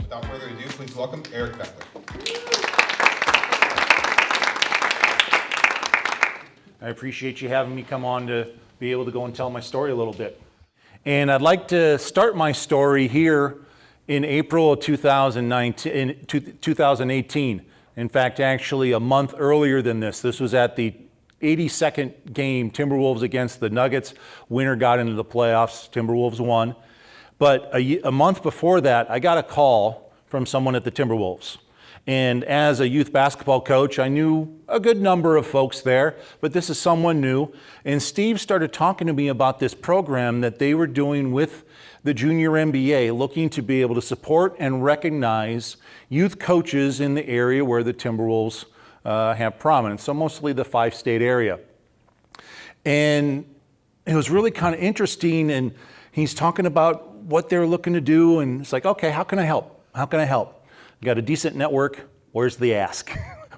without further ado, please welcome Erik Beckler. I appreciate you having me come on to be able to go and tell my story a little bit. And I'd like to start my story here in April of 2018. In fact, actually a month earlier than this. This was at the 82nd game, Timberwolves against the Nuggets. Winner got into the playoffs, Timberwolves won. But a month before that, I got a call from someone at the Timberwolves. And as a youth basketball coach, I knew a good number of folks there, but this is someone new. And Steve started talking to me about this program that they were doing with the junior NBA, looking to be able to support and recognize youth coaches in the area where the Timberwolves have prominence, so mostly the 5-state area. And it was really kind of interesting, and he's talking about what they're looking to do, and it's like, okay, how can I help? How can I help? You got a decent network, where's the ask?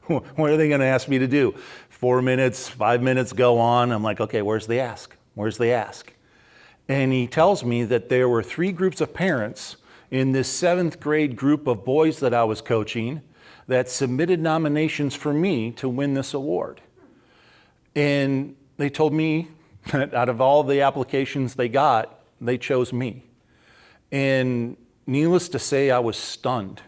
What are they gonna ask me to do? 4 minutes, 5 minutes go on, I'm like, okay, where's the ask? Where's the ask? And he tells me that there were 3 groups of parents in this 7th grade group of boys that I was coaching that submitted nominations for me to win this award. And they told me that out of all the applications they got, they chose me. And needless to say, I was stunned.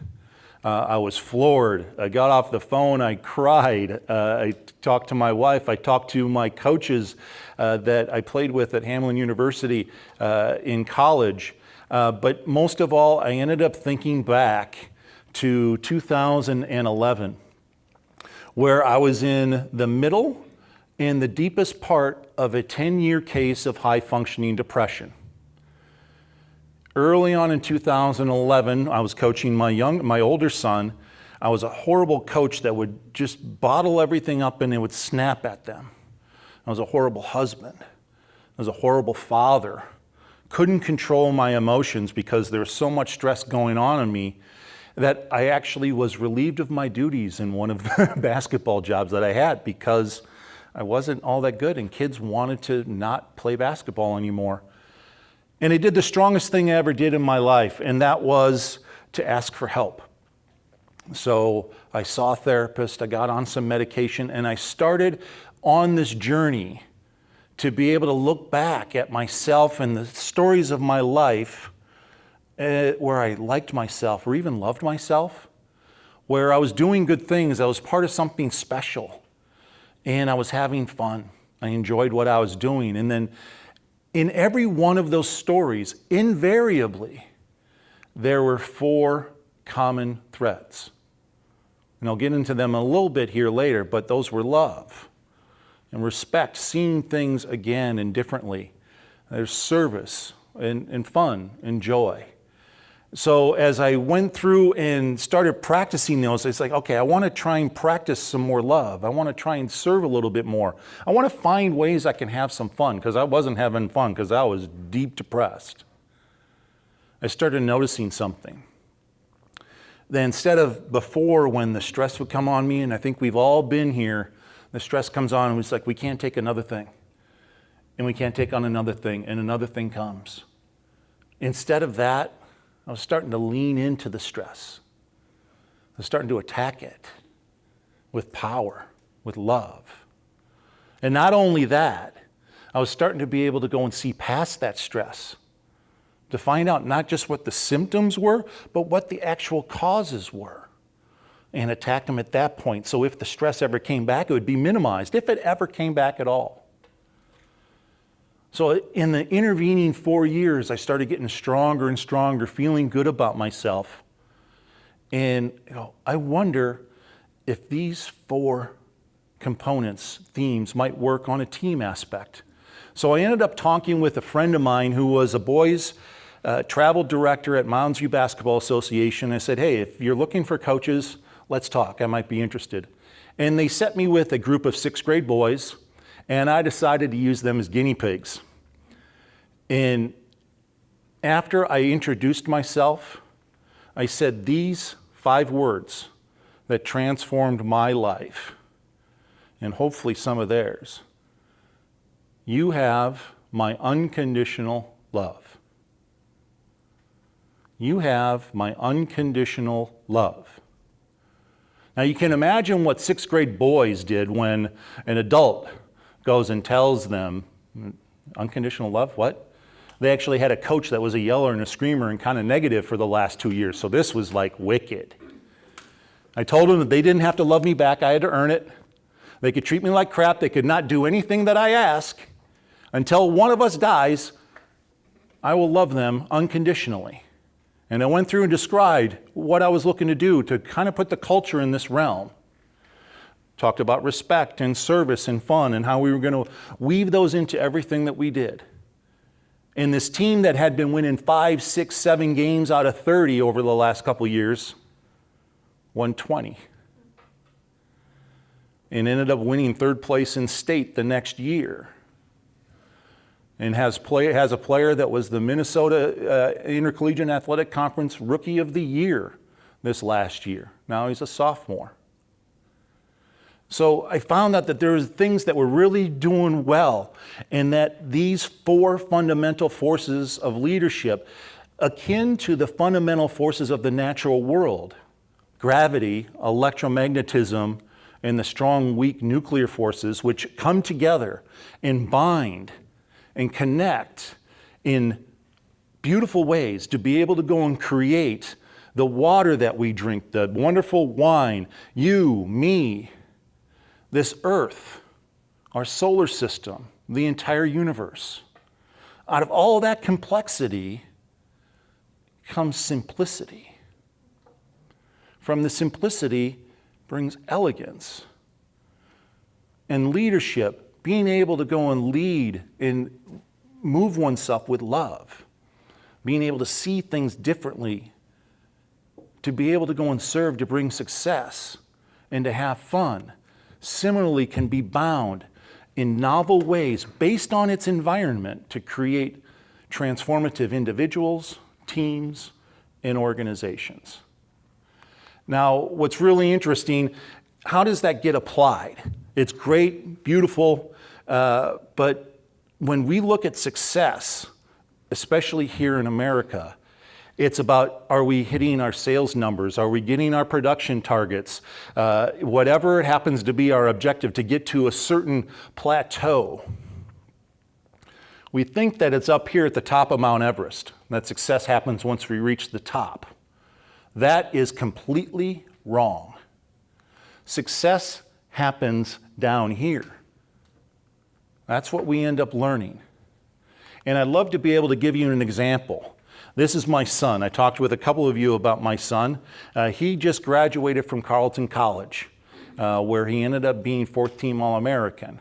I was floored. I got off the phone, I cried. I talked to my wife, I talked to my coaches that I played with at Hamline University in college. But most of all, I ended up thinking back to 2011, where I was in the middle and the deepest part of a 10-year case of high-functioning depression. Early on in 2011, I was coaching my older son. I was a horrible coach that would just bottle everything up and it would snap at them. I was a horrible husband. I was a horrible father. Couldn't control my emotions because there was so much stress going on in me that I actually was relieved of my duties in one of the basketball jobs that I had because I wasn't all that good and kids wanted to not play basketball anymore. And I did the strongest thing I ever did in my life, and that was to ask for help. So I saw a therapist, I got on some medication, and I started on this journey to be able to look back at myself and the stories of my life where I liked myself or even loved myself, where I was doing good things, I was part of something special, and I was having fun. I enjoyed what I was doing. And then in every one of those stories, invariably, there were 4 common threads. And I'll get into them a little bit here later, but those were love and respect, seeing things again and differently. There's service and fun and joy. So as I went through and started practicing those, it's like, okay, I want to try and practice some more love. I want to try and serve a little bit more. I want to find ways I can have some fun because I wasn't having fun because I was deep depressed. I started noticing something. Then instead of before when the stress would come on me, and I think we've all been here, the stress comes on and it's like, we can't take another thing. And we can't take on another thing, and another thing comes. Instead of that, I was starting to lean into the stress. I was starting to attack it with power, with love. And not only that, I was starting to be able to go and see past that stress, to find out not just what the symptoms were, but what the actual causes were, and attack them at that point. So if the stress ever came back, it would be minimized, if it ever came back at all. So in the intervening 4 years, I started getting stronger and stronger, feeling good about myself. And I wonder if these 4 components, themes, might work on a team aspect. So I ended up talking with a friend of mine who was a boys travel director at Mounds View Basketball Association. I said, hey, if you're looking for coaches, let's talk. I might be interested. And they set me with a group of 6th grade boys, and I decided to use them as guinea pigs. And after I introduced myself, I said these 5 words that transformed my life, and hopefully some of theirs. You have my unconditional love. You have my unconditional love. Now you can imagine what sixth grade boys did when an adult goes and tells them, unconditional love, what? They actually had a coach that was a yeller and a screamer and kind of negative for the last 2 years, so this was like wicked. I told them that they didn't have to love me back, I had to earn it. They could treat me like crap, they could not do anything that I ask. Until one of us dies, I will love them unconditionally. And I went through and described what I was looking to do to kind of put the culture in this realm. Talked about respect and service and fun and how we were going to weave those into everything that we did. And this team that had been winning 5, 6, 7 games out of 30 over the last couple of years won 20. And ended up winning third place in state the next year. And has a player that was the Minnesota Intercollegiate Athletic Conference Rookie of the Year this last year. Now he's a sophomore. So I found out that there were things that were really doing well, and that these 4 fundamental forces of leadership, akin to the fundamental forces of the natural world, gravity, electromagnetism, and the strong, weak nuclear forces, which come together and bind and connect in beautiful ways to be able to go and create the water that we drink, the wonderful wine, you, me, this earth, our solar system, the entire universe. Out of all that complexity comes simplicity. From the simplicity brings elegance and leadership. Being able to go and lead and move oneself with love. Being able to see things differently. To be able to go and serve to bring success and to have fun. Similarly can be bound in novel ways based on its environment to create transformative individuals, teams, and organizations. Now, what's really interesting, how does that get applied? It's great, beautiful, but when we look at success, especially here in America, it's about, are we hitting our sales numbers? Are we getting our production targets? Whatever it happens to be our objective to get to a certain plateau. We think that it's up here at the top of Mount Everest, that success happens once we reach the top. That is completely wrong. Success happens down here. That's what we end up learning. And I'd love to be able to give you an example. This is my son. I talked with a couple of you about my son. He just graduated from Carleton College, where he ended up being 4th team All-American.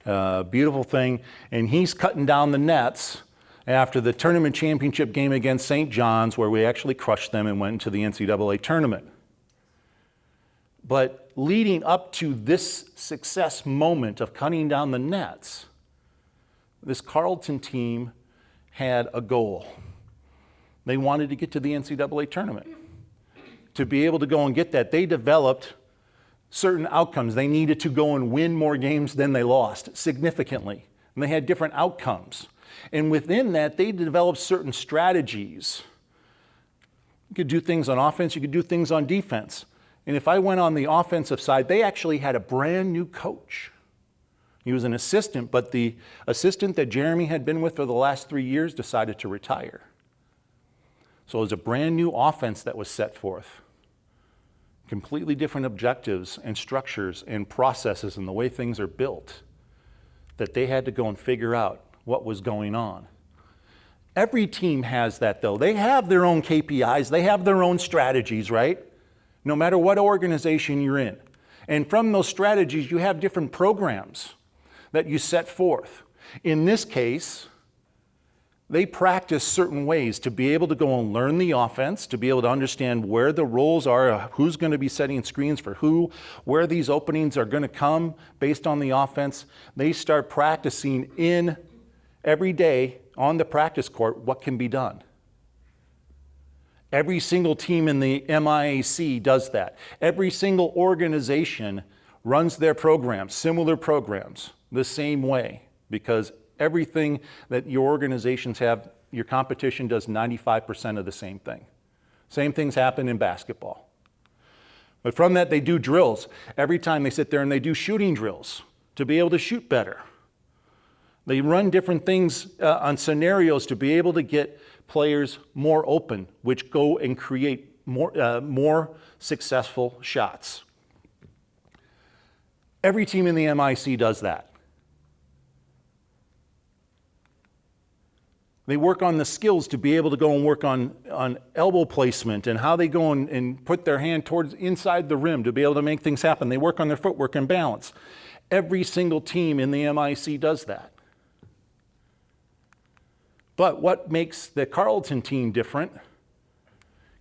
Beautiful thing. And he's cutting down the nets after the tournament championship game against St. John's, where we actually crushed them and went into the NCAA tournament. But leading up to this success moment of cutting down the nets, this Carleton team had a goal. They wanted to get to the NCAA tournament. To be able to go and get that, they developed certain outcomes. They needed to go and win more games than they lost, significantly. And they had different outcomes. And within that, they developed certain strategies. You could do things on offense, you could do things on defense. And if I went on the offensive side, they actually had a brand new coach. He was an assistant, but the assistant that Jeremy had been with for the last 3 years decided to retire. So it was a brand new offense that was set forth. Completely different objectives and structures and processes and the way things are built that they had to go and figure out what was going on. Every team has that though. They have their own KPIs, they have their own strategies, right? No matter what organization you're in. And from those strategies, you have different programs that you set forth. In this case, they practice certain ways to be able to go and learn the offense, to be able to understand where the roles are, who's going to be setting screens for who, where these openings are going to come based on the offense. They start practicing in every day on the practice court what can be done. Every single team in the MIAC does that. Every single organization runs their programs, similar programs, the same way, because everything that your organizations have your competition does 95% of the same thing. Same things happen in basketball. But from that, they do drills. Every time they sit there and they do shooting drills to be able to shoot better. They run different things on scenarios to be able to get players more open, which go and create more successful shots. Every team in the MIC does that. They work on the skills to be able to go and work on elbow placement and how they go and put their hand towards inside the rim to be able to make things happen. They work on their footwork and balance. Every single team in the MIC does that. But what makes the Carleton team different,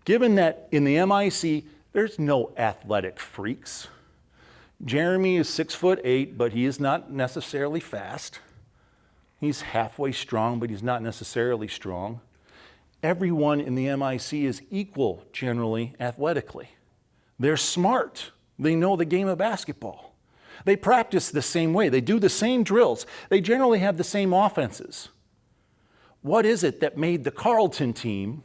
given that in the MIC, there's no athletic freaks. Jeremy is 6'8", but he is not necessarily fast. He's halfway strong, but he's not necessarily strong. Everyone in the MIC is equal, generally, athletically. They're smart. They know the game of basketball. They practice the same way. They do the same drills. They generally have the same offenses. What is it that made the Carleton team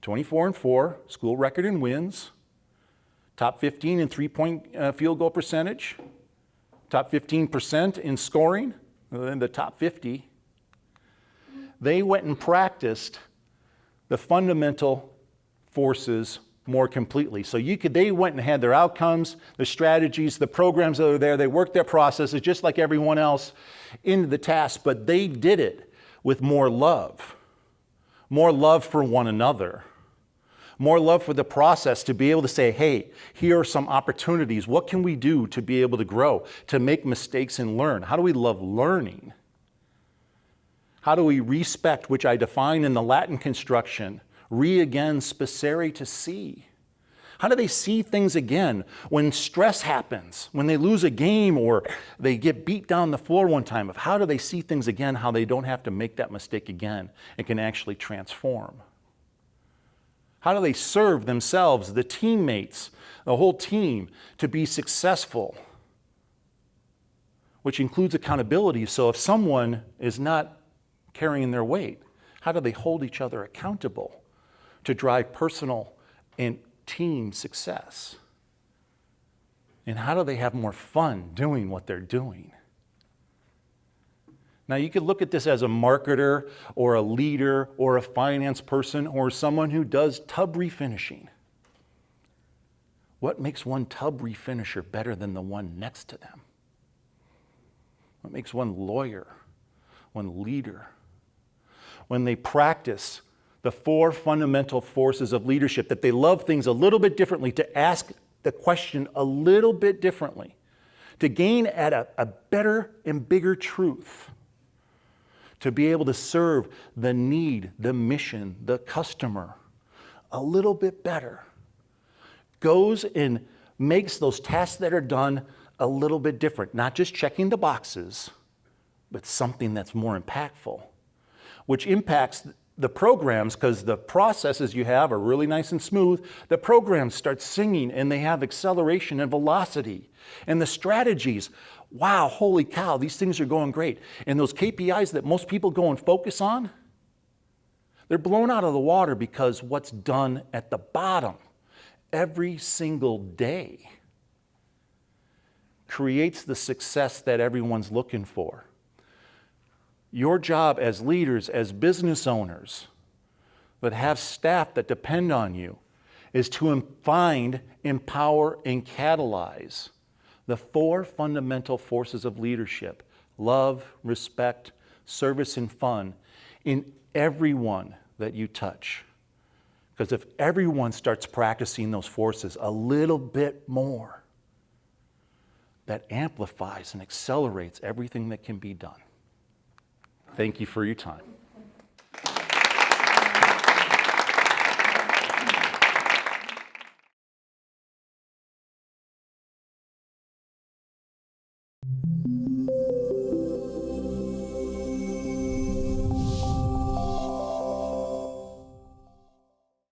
24-4, school record in wins, top 15 in three-point field goal percentage, top 15% in scoring, in the top 50? They went and practiced the fundamental forces more completely. So they went and had their outcomes, the strategies, the programs that are there. They worked their processes just like everyone else into the task, but they did it with more love for one another, more love for the process to be able to say, hey, here are some opportunities. What can we do to be able to grow, to make mistakes and learn? How do we love learning? How do we respect, which I define in the Latin construction, re again, spicere to see? How do they see things again when stress happens, when they lose a game or they get beat down the floor one time? How do they see things again, how they don't have to make that mistake again and can actually transform? How do they serve themselves, the teammates, the whole team, to be successful? Which includes accountability. So if someone is not carrying their weight, how do they hold each other accountable to drive personal and team success? And how do they have more fun doing what they're doing? Now, you could look at this as a marketer or a leader or a finance person or someone who does tub refinishing. What makes one tub refinisher better than the one next to them? What makes one lawyer, one leader? When they practice the 4 fundamental forces of leadership, that they love things a little bit differently, to ask the question a little bit differently, to gain at a better and bigger truth, to be able to serve the need, the mission, the customer a little bit better, goes and makes those tasks that are done a little bit different, not just checking the boxes, but something that's more impactful, which impacts the programs, because the processes you have are really nice and smooth. The programs start singing and they have acceleration and velocity. And the strategies, wow, holy cow, these things are going great. And those KPIs that most people go and focus on, they're blown out of the water because what's done at the bottom every single day creates the success that everyone's looking for. Your job as leaders, as business owners that have staff that depend on you, is to find, empower, and catalyze the 4 fundamental forces of leadership: love, respect, service, and fun in everyone that you touch. Because if everyone starts practicing those forces a little bit more, that amplifies and accelerates everything that can be done. Thank you for your time.